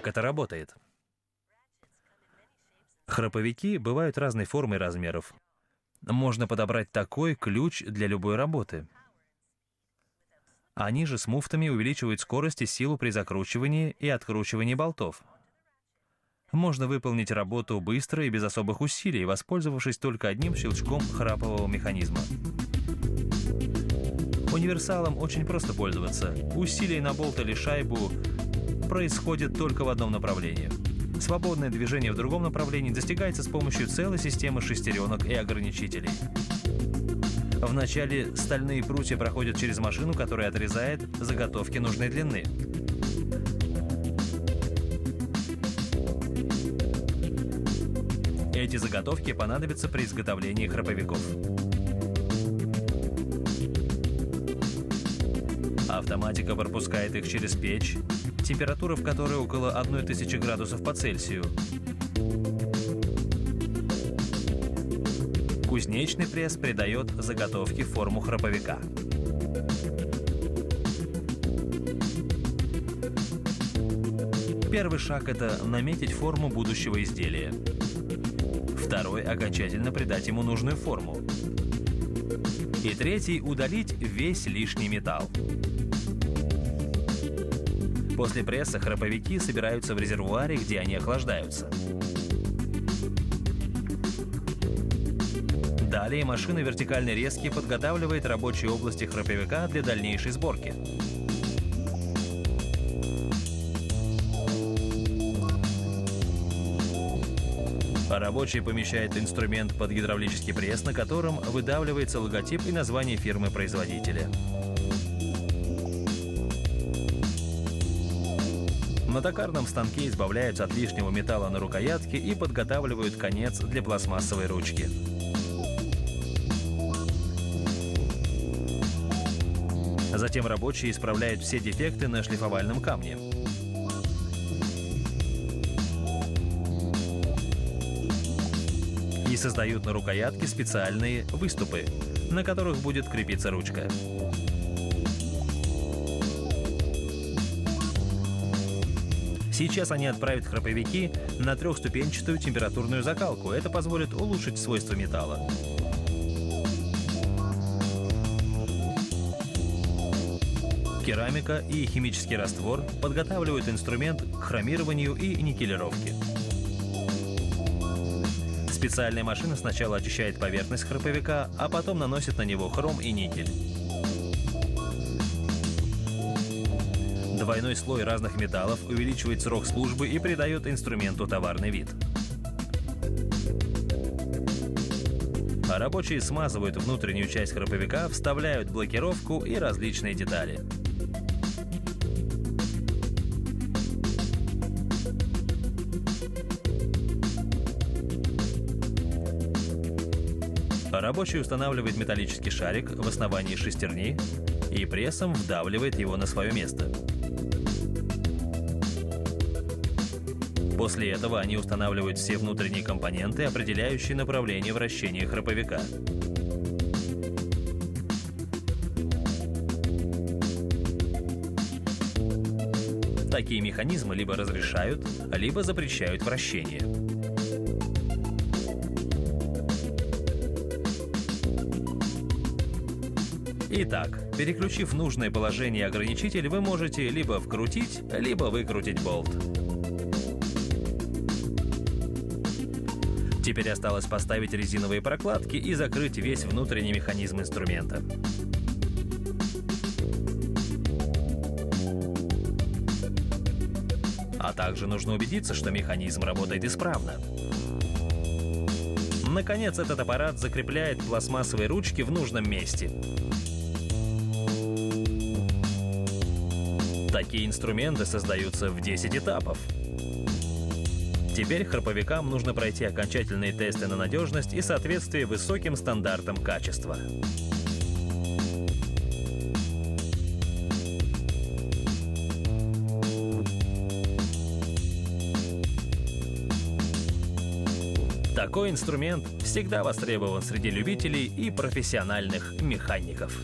Как это работает? Храповики бывают разной формы и размеров. Можно подобрать такой ключ для любой работы. Они же с муфтами увеличивают скорость и силу при закручивании и откручивании болтов. Можно выполнить работу быстро и без особых усилий, воспользовавшись только одним щелчком храпового механизма. Универсалом очень просто пользоваться. Усилие на болт или шайбу происходит только в одном направлении. Свободное движение в другом направлении достигается с помощью целой системы шестеренок и ограничителей. Вначале стальные прутья проходят через машину, которая отрезает заготовки нужной длины. Эти заготовки понадобятся при изготовлении храповиков. Автоматика пропускает их через печь, температура в которой около 1000 градусов по Цельсию. Кузнечный пресс придает заготовке форму храповика. Первый шаг – это наметить форму будущего изделия. Второй – окончательно придать ему нужную форму. И третий – удалить весь лишний металл. После пресса храповики собираются в резервуаре, где они охлаждаются. Далее машина вертикальной резки подготавливает рабочие области храповика для дальнейшей сборки. Рабочий помещает инструмент под гидравлический пресс, на котором выдавливается логотип и название фирмы-производителя. На токарном станке избавляются от лишнего металла на рукоятке и подготавливают конец для пластмассовой ручки. Затем рабочие исправляют все дефекты на шлифовальном камне. И создают на рукоятке специальные выступы, на которых будет крепиться ручка. Сейчас они отправят храповики на трехступенчатую температурную закалку. Это позволит улучшить свойства металла. Керамика и химический раствор подготавливают инструмент к хромированию и никелировке. Специальная машина сначала очищает поверхность храповика, а потом наносит на него хром и никель. Двойной слой разных металлов увеличивает срок службы и придает инструменту товарный вид. А рабочие смазывают внутреннюю часть храповика, вставляют блокировку и различные детали. Рабочий устанавливает металлический шарик в основании шестерни и прессом вдавливает его на свое место. После этого они устанавливают все внутренние компоненты, определяющие направление вращения храповика. Такие механизмы либо разрешают, либо запрещают вращение. Итак, переключив в нужное положение ограничитель, вы можете либо вкрутить, либо выкрутить болт. Теперь осталось поставить резиновые прокладки и закрыть весь внутренний механизм инструмента. А также нужно убедиться, что механизм работает исправно. Наконец, этот аппарат закрепляет пластмассовые ручки в нужном месте. Такие инструменты создаются в 10 этапов. Теперь храповикам нужно пройти окончательные тесты на надежность и соответствие высоким стандартам качества. Такой инструмент всегда востребован среди любителей и профессиональных механиков.